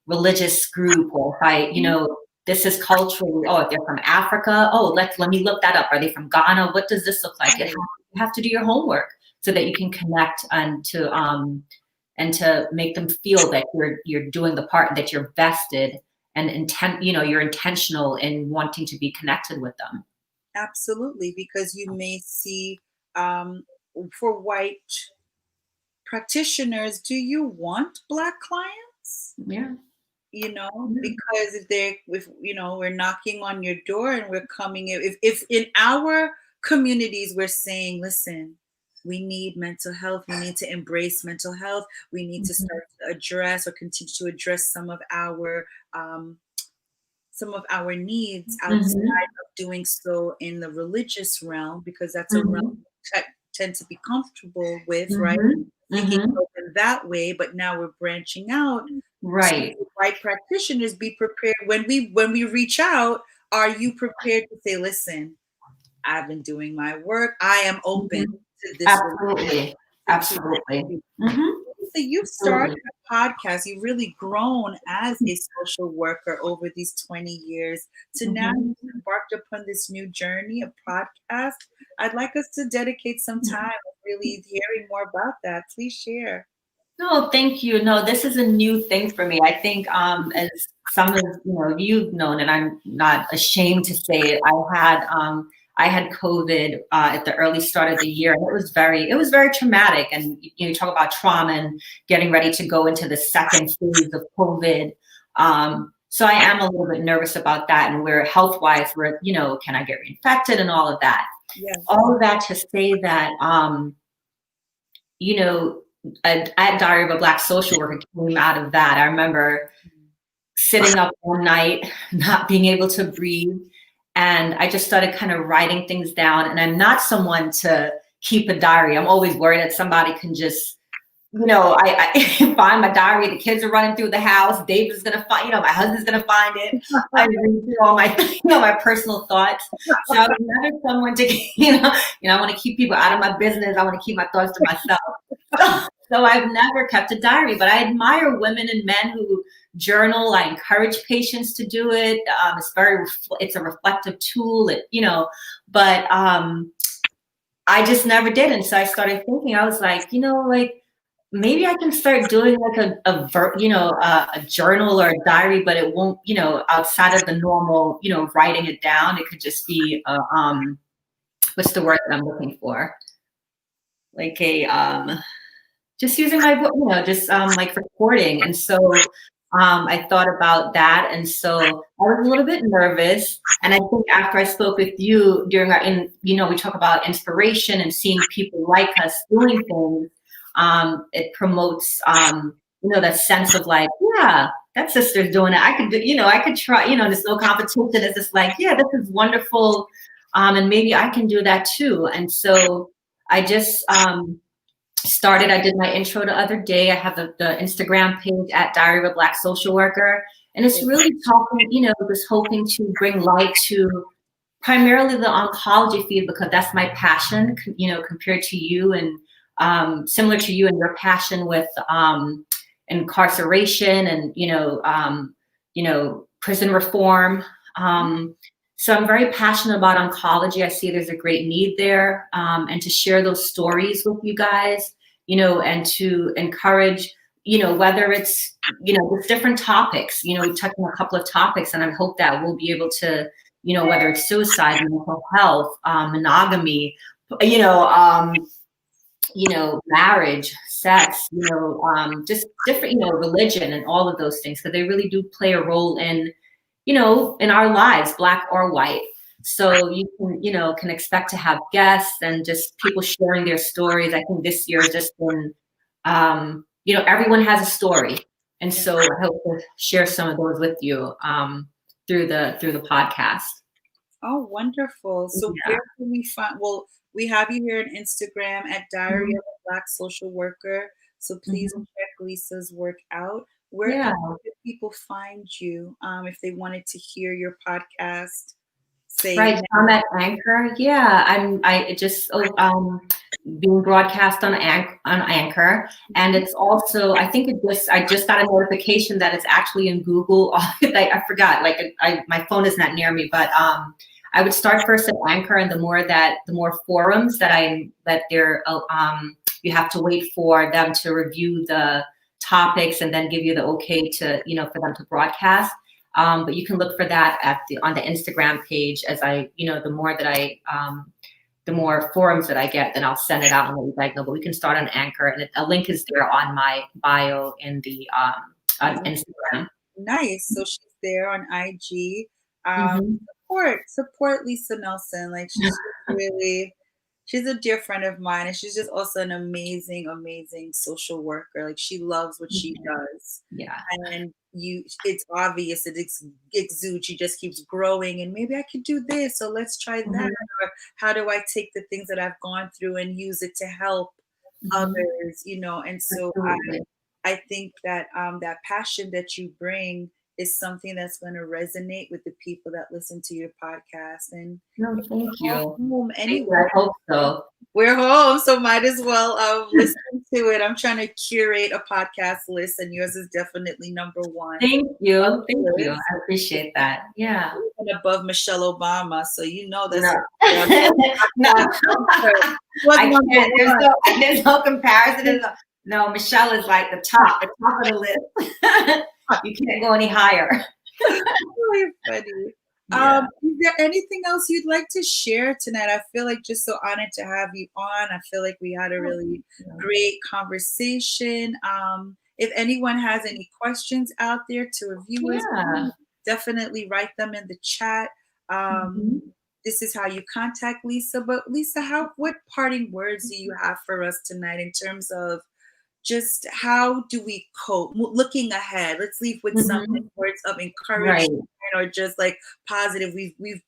religious group, or if this is culturally, oh, if they're from Africa, oh, let me look that up. Are they from Ghana? What does this look like? You have to do your homework so that you can connect and to make them feel that you're doing the part, that you're vested and you're intentional in wanting to be connected with them. Absolutely, because you may see, um, for white practitioners, do you want Black clients? Yeah. Because if we're knocking on your door and we're coming in, if in our communities we're saying, listen, we need mental health, we need to embrace mental health, we need to Mhm. start to address or continue to address um, some of our needs outside Mhm. of doing so in the religious realm, because that's a realm Mhm. we tend to be comfortable with, right? Mhm. Seeking Mhm. help in that way, but now we're branching out to Right. white practitioners. Be prepared when we reach out. Are you prepared to say, listen, I've been doing my work, I am open Mhm. to this Absolutely. Absolutely. relationship. Mhm. So you've started Absolutely. a podcast. You've really grown as a social worker over these 20 years. To now Mhm. you've embarked upon this new journey, a podcast. I'd like us to dedicate some time really hearing more about that. Please share. No, thank you. No, this is a new thing for me. I think, as some of you've known, and I'm not ashamed to say it, I had COVID at the early start of the year, and it was very traumatic. And you talk about trauma and getting ready to go into the second phase of COVID. So I am a little bit nervous about that, and where health wise, where can I get reinfected and all of that. Yeah. All of that to say that, you know, at Diary of a Black Social Worker came out of that. I remember sitting up one night, not being able to breathe. And I just started kind of writing things down. And I'm not someone to keep a diary. I'm always worried that somebody can just, I find my diary. The kids are running through the house. David's going to find, my husband's going to find it. I read through all my, my personal thoughts. So I was never someone to, I want to keep people out of my business. I want to keep my thoughts to myself. So I've never kept a diary, but I admire women and men who journal. I encourage patients to do it. It's a reflective tool. But I just never did. And so I started thinking. I was like, maybe I can start doing like a journal or a diary, but it won't, outside of the normal, writing it down. It could just be what's the word that I'm looking for? Like just using my book, just like recording. And so I thought about that. And so I was a little bit nervous. And I think after I spoke with you during we talk about inspiration and seeing people like us doing things, it promotes, that sense of like, yeah, that sister's doing it. I could do, I could try, there's no competition. It's just like, yeah, this is wonderful. And maybe I can do that too. And so I just, I did my intro the other day. I have the Instagram page at Diary of a Black Social Worker. And it's really talking, just hoping to bring light to primarily the oncology field, because that's my passion, compared to you and similar to you and your passion with incarceration and, prison reform. So I'm very passionate about oncology. I see there's a great need there, and to share those stories with you guys, and to encourage, whether it's, with different topics, we touched on a couple of topics, and I hope that we'll be able to, whether it's suicide, mental health, monogamy, marriage, sex, just different, religion and all of those things, because they really do play a role in, in our lives, Black or white. So you can expect to have guests and just people sharing their stories. I think this year has just been, everyone has a story. And so I hope to share some of those with you through the podcast. Oh, wonderful. So where can we find, well, we have you here on Instagram at Diary of a Black Social Worker. So please check Lisa's work out. Where else can people find you if they wanted to hear your podcast? Right, I'm at Anchor. Yeah, I just being broadcast on Anchor, and it's also, I just got a notification that it's actually in Google. I forgot, my phone is not near me, but I would start first at Anchor, and the more forums that you have to wait for them to review the topics and then give you the okay to for them to broadcast. But you can look for that on the Instagram page. As the more forums that I get, then I'll send it out and let you guys know. But we can start on Anchor, and a link is there on my bio in the on Instagram. Nice. So she's there on IG. Support Lisa Nelson. Like she's a dear friend of mine, and she's just also an amazing, amazing social worker. Like she loves what she does. Yeah. And it's obvious, it exudes. She just keeps growing, and maybe I could do this, so let's try that. Or how do I take the things that I've gone through and use it to help others, And so I think that that passion that you bring is something that's going to resonate with the people that listen to your podcast. And thank you. Home anyway. I hope so. We're home, so might as well listen to it. I'm trying to curate a podcast list, and yours is definitely number one. Thank you. I appreciate that. Yeah. Even above Michelle Obama, so that's no. There's no comparison. No, Michelle is like the top of the list. You can't go any higher. Really funny. Yeah. Is there anything else you'd like to share tonight? I feel like just so honored to have you on. I feel like we had a really great conversation. If anyone has any questions out there to review, definitely write them in the chat. This is how you contact Lisa. But Lisa, what parting words do you have for us tonight in terms of just how do we cope looking ahead? Let's leave with some words of encouragement or just like positive. We've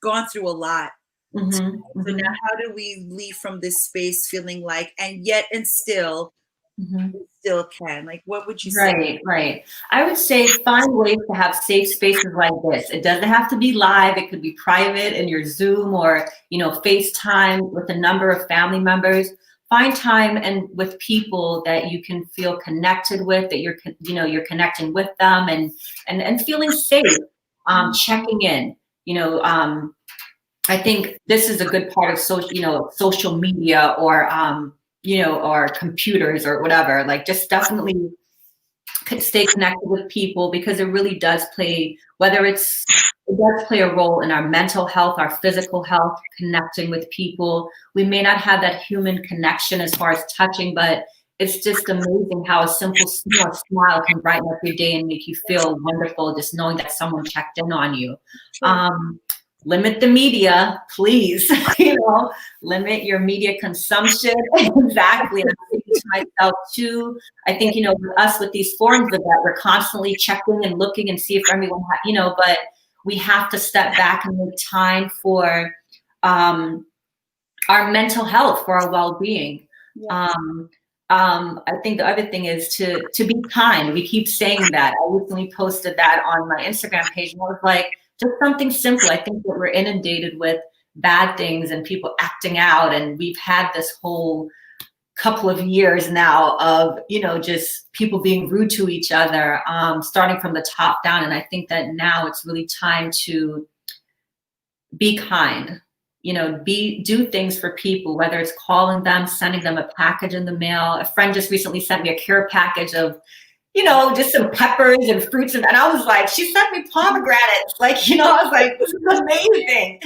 gone through a lot. So now how do we leave from this space feeling like, and still we still can? Like, what would you say? Right. I would say find ways to have safe spaces like this. It doesn't have to be live. It could be private in your Zoom or, FaceTime with a number of family members. Find time and with people that you can feel connected with, that you're connecting with them and feeling safe, checking in. I think this is a good part of social media or or computers or whatever. Like, just definitely stay connected with people, because it really does play, it does play a role in our mental health, our physical health, connecting with people. We may not have that human connection as far as touching, but it's just amazing how a simple smile can brighten up your day and make you feel wonderful, just knowing that someone checked in on you. Limit the media, please. Limit your media consumption. Exactly. And I'm thinking to myself too. I think, with us, with these forums, that we're constantly checking and looking and see if everyone, but we have to step back and make time for our mental health, for our well-being. Yes. I think the other thing is to be kind. We keep saying that. I recently posted that on my Instagram page, and I was like, just something simple. I think that we're inundated with bad things and people acting out, and we've had this whole couple of years now of, just people being rude to each other, starting from the top down. And I think that now it's really time to be kind, do things for people, whether it's calling them, sending them a package in the mail. A friend just recently sent me a care package of, just some peppers and fruits. And I was like, she sent me pomegranates. Like, I was like, this is amazing.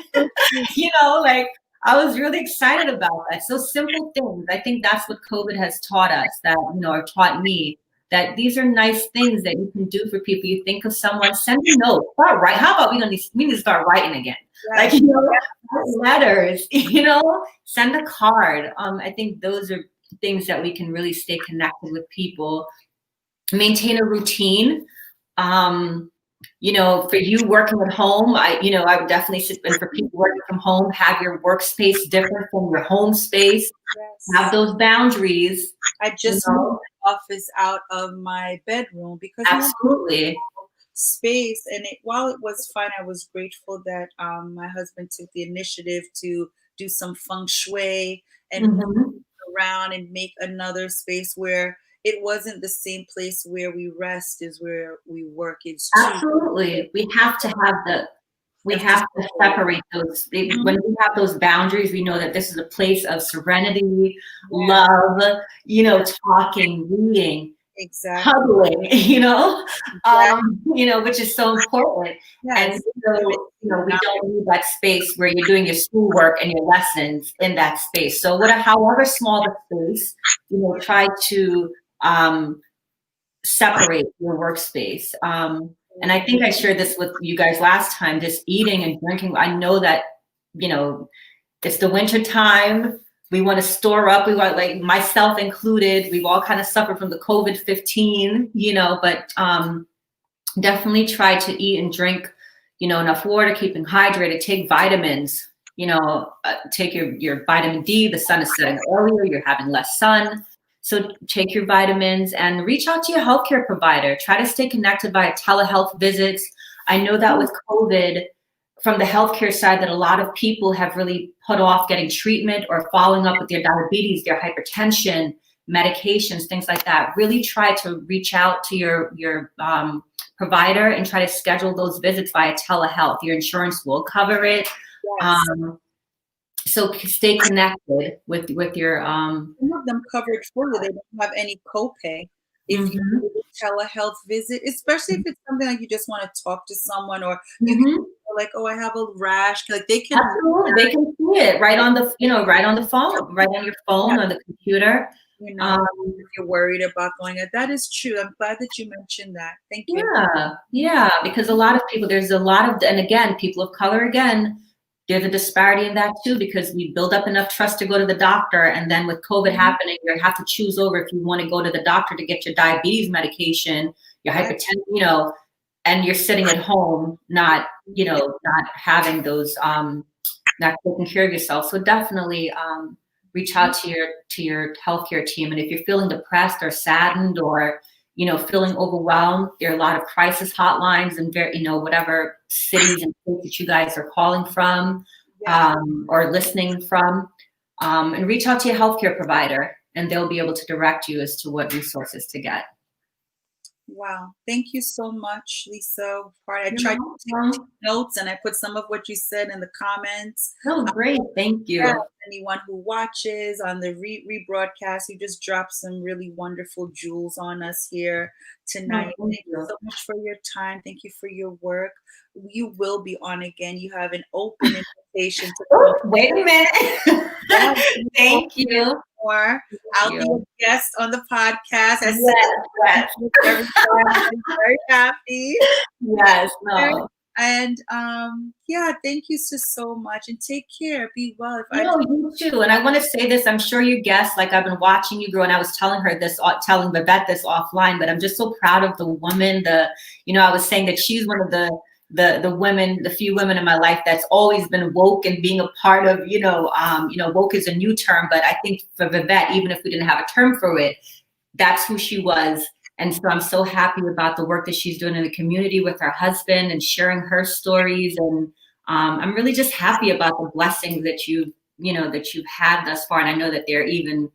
I was really excited about that. So simple things. I think that's what COVID has taught us, that, or taught me, that these are nice things that you can do for people. You think of someone, send a note. Start write. How about we need to start writing again? Like, letters, send a card. I think those are things that we can really stay connected with people. Maintain a routine. For you working at home, I would definitely and for people working from home, have your workspace different from your home space. Yes. Have those boundaries. I just moved the office out of my bedroom because absolutely space. And while it was fun, I was grateful that my husband took the initiative to do some feng shui and move around and make another space where it wasn't the same place where we rest is where we work. It's absolutely. We have to separate those. When we have those boundaries, we know that this is a place of serenity, love, talking, reading, huggling, which is so important. Yes. And we don't need that space where you're doing your schoolwork and your lessons in that space. So however small the space, try to separate your workspace. And I think I shared this with you guys last time, just eating and drinking. I know that, it's the winter time. We want to store up. We want, like myself included, we've all kind of suffered from the COVID-19, but definitely try to eat and drink, enough water, keeping hydrated, take vitamins, take your vitamin D. The sun is setting earlier, you're having less sun. So take your vitamins and reach out to your healthcare provider. Try to stay connected via telehealth visits. I know that with COVID, from the healthcare side, that a lot of people have really put off getting treatment or following up with their diabetes, their hypertension, medications, things like that. Really try to reach out to your provider and try to schedule those visits via telehealth. Your insurance will cover it. Yes. So stay connected with your some of them covered fully. They don't have any copay. If you do a telehealth visit, especially if it's something like you just want to talk to someone, or you can like, oh, I have a rash. Like they can they can see it right on the right on the phone, right on your phone or the computer. If you're worried about going out. That is true. I'm glad that you mentioned that. Thank you. Yeah, because a lot of people, there's a lot of, and again, people of color, again, there's a disparity in that too, because we build up enough trust to go to the doctor, and then with COVID happening, you have to choose over if you want to go to the doctor to get your diabetes medication, your hypertension, and you're sitting at home, not having those, not taking care of yourself. So definitely reach out to your healthcare team, and if you're feeling depressed or saddened or feeling overwhelmed, there are a lot of crisis hotlines in whatever cities and states that you guys are calling from or listening from, and reach out to your healthcare provider, and they'll be able to direct you as to what resources to get. Wow. Thank you so much, Lisa. I You're tried to take welcome. notes and I put some of what you said in the comments. No, great. Thank Yeah, you. anyone who watches on the rebroadcast, you just dropped some really wonderful jewels on us here No, tonight. thank Thank you you. so much for your time. Thank you for your work. You will be on again. You have an open invitation to come. Oh, wait a minute. Yeah, you will Thank hear you. more. Thank I'll be you. a guest on the podcast. I said Yes, yes, every time. I'm very happy. yes, no. And yeah, thank you so much and take care. Be well. If I No, you too. And I want to say this, I'm sure you guessed, like I've been watching you grow, and I was telling her this, telling Vivett this offline, but I'm just so proud of the woman, I was saying that she's one of the women, the few women in my life that's always been woke and being a part of, woke is a new term, but I think for Vivett, even if we didn't have a term for it, that's who she was. And so I'm so happy about the work that she's doing in the community with her husband and sharing her stories. And I'm really just happy about the blessings that you've had thus far. And I know that there are even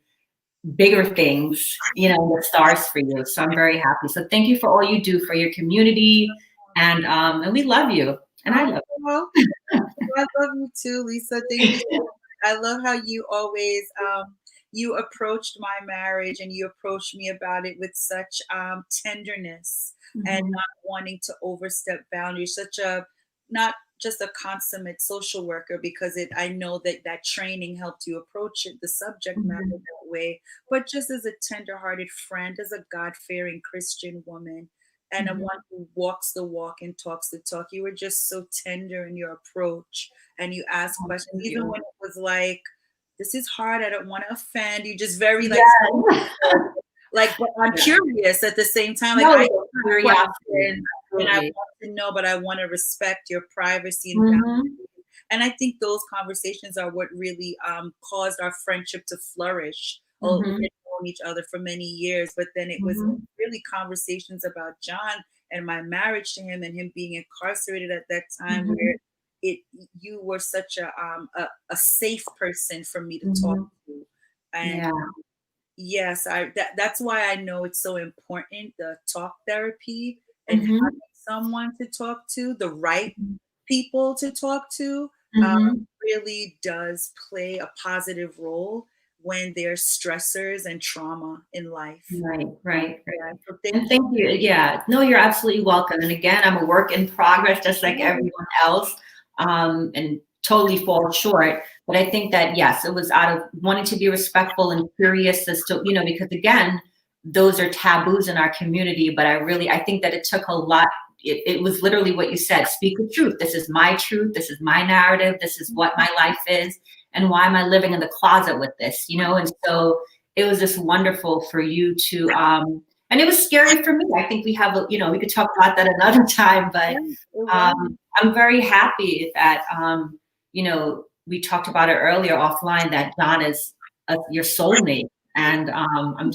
bigger things, the stars for you. So I'm very happy. So thank you for all you do for your community. And we love you. And I oh, love well, I love you too, Lisa. Thank you. I love how you always you approached my marriage and you approached me about it with such tenderness you. and Mhm. not wanting to overstep boundaries. Such a not just a consummate social worker because I know that that training helped you approach it, the subject matter Mhm. that way, but just as a tender-hearted friend, as a God-fearing Christian woman. And a Mhm. one who walks the walk and talks the talk. You were just so tender in your approach and you ask Oh, questions, thank even you. when it was like, this is hard, I don't want to offend. You just very Yes. like, but I'm Yeah. curious at the same time. Like No, I it's have curiosity. questions and I Absolutely. want to know, but I want to respect your privacy and Mhm. boundaries. And I think those conversations are what really caused our friendship to flourish. Oh, we Mhm. had known each other for many years, but then it was Mhm. really conversations about John and my marriage to him and him being incarcerated at that time where Mhm. it you were such a safe person for me to talk Mhm. to. And Yeah. yes, that's why I know it's so important, the talk therapy and Mhm. having someone to talk to, the right Mhm. people to talk to, Mhm. really does play a positive role when there's stressors and trauma in life. Right, right, Yeah, right. so thank And thank you. Yeah. No, you're absolutely welcome. And again, I'm a work in progress, just like you. everyone else, and totally fall short. But I think that, yes, it was out of wanting to be respectful and curious as to, because again, those are taboos in our community. But I think that it took a lot. It was literally what you said, speak the truth. This is my truth. This is my narrative. This is what my life is. And why am I living in the closet with this, And so, it was just wonderful for you to and it was scary for me. I think we could talk about that another time, but Yeah, it was. I'm very happy that we talked about it earlier offline that John is your soulmate, and I'm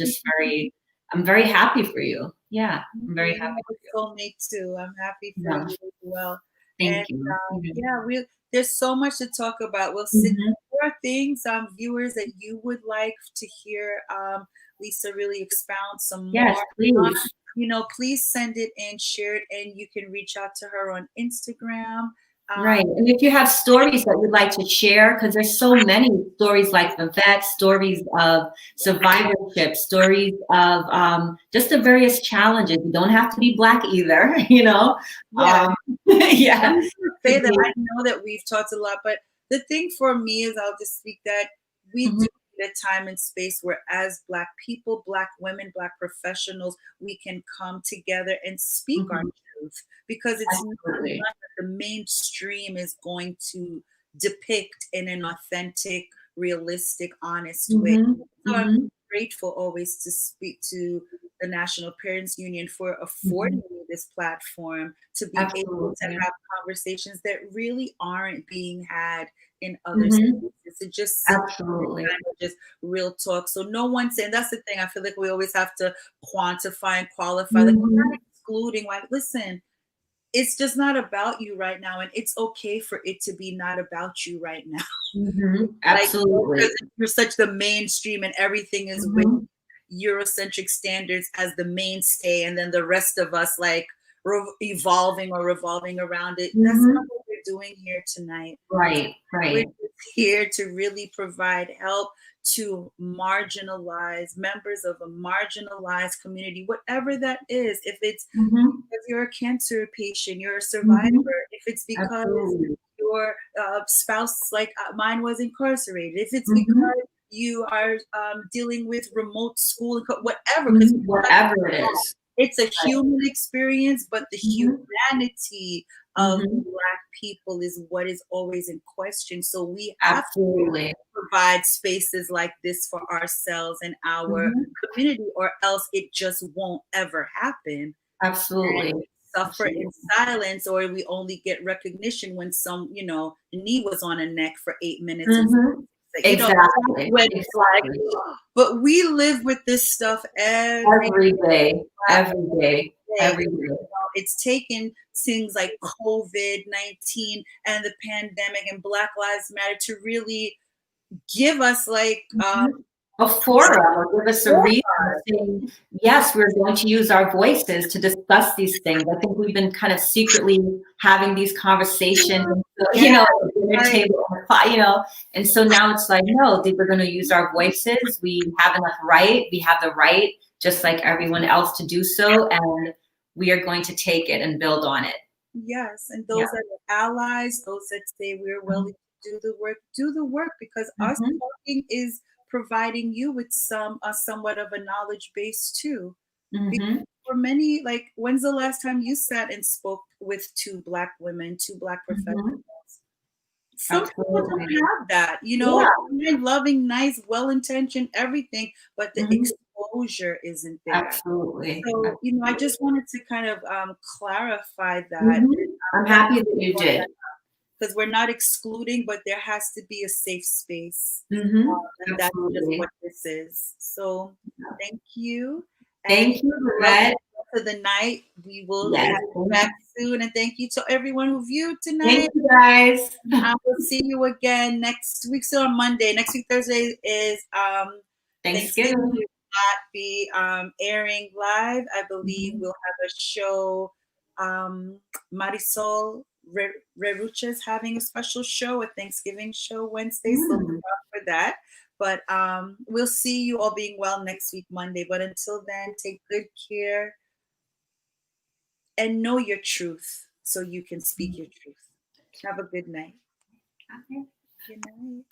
very happy for you. Yeah, I'm very You happy have for you. a soulmate too. I'm happy for Yeah, you as well. And thank you. yeah, there's so much to talk about. We'll sit. Mhm. There are things, viewers, that you would like to hear Lisa really expound some Yes, more on. please. Please send it and share it, and you can reach out to her on Instagram. Right. Um, And if you have stories that you'd like to share, because there's so many stories like the vet, stories of survivorship, stories of just the various challenges. You don't have to be Black either. yeah, Um, yeah. I'm just gonna say Could that be. I know that we've talked a lot, but the thing for me is I'll just speak that we do Mhm, need a time and space where as Black people, Black women, Black professionals, we can come together and speak our mhm. truth because it's not one Absolutely. that the mainstream is going to depict in an authentic, realistic, honest way. Mhm, So I'm mhm, grateful always to speak to the National Parents Union for affording mhm. me this platform to be able to Absolutely. have conversations that really aren't being had in other Mhm. spaces. To just sit and Absolutely. kind of just real talk. So no one's saying that's the thing. I feel like we always have to quantify and qualify. Like we're not Mhm, excluding. Like listen, it's just not about you right now, and it's okay for it to be not about you right now. mhm. Like Absolutely. because you're such the mainstream and everything is with Mhm. Eurocentric standards as the mainstay, and then the rest of us like evolving or revolving around it. That's not what we're doing here tonight. Right, We're right. just here to really provide help to marginalized members of a marginalized community, whatever that is. If it's Mm-hmm. because you're a cancer patient, you're a survivor, Mm-hmm. if it's because Absolutely. your spouse, like mine, was incarcerated, if it's Mm-hmm. because you are dealing with remote school, whatever, because Mm-hmm. Whatever it is. it's a Right. human experience, but the Mm-hmm. humanity of Mm-hmm. Black people is what is always in question. So we have to Absolutely. provide spaces like this for ourselves and our Mm-hmm. community, or else it just won't ever happen. Absolutely. And suffer in Absolutely. silence, or we only get recognition when some, knee was on a neck for 8 minutes and Mm-hmm. Exactly. when it's like, Exactly. but we live with this stuff every Every day. Every day. day. Every day. It's taken things like COVID-19 and the pandemic and Black Lives Matter to really give us like Mhm. A forum, or give us a reason saying, yes, we're going to use our voices to discuss these things. I think we've been kind of secretly having these conversations, yeah, at the dinner right. table, and so now it's like, no, we're going to use our voices. We have enough right. We have the right, just like everyone else, to do so, and we are going to take it and build on it. Yes, and Yeah. those that are allies, those that say we're willing to do the work, because us Mm-hmm. talking is providing you with somewhat of a knowledge base too. Because Mm-hmm. for many, like, when's the last time you sat and spoke with two Black women, two Black professionals? Mm-hmm. Some people Absolutely. don't have that, Yeah. loving, nice, well-intentioned, everything, but the Mm-hmm. exposure isn't there. Absolutely. So, I Absolutely. just wanted to kind of clarify that. Mhm. I'm Glad happy that you did. because we're not excluding, but there has to be a safe space. Mhm. And that's just Absolutely. what this is. So thank you. And Thank you, welcome Vivett. to the night. We will have Yes. you back soon. And thank you to everyone who viewed tonight. Thank you, guys. I will see you again next week. So on Monday. Next week, Thursday, is Thanksgiving. Thanksgiving. We will not be airing live. I believe Mhm. we'll have a show. Marisol Rerucha is having a special show, a Thanksgiving show Wednesday. So look Mm. out for that. But we'll see you all being well next week, Monday. But until then, take good care and know your truth so you can speak your truth. Have a good night. Okay. Good night.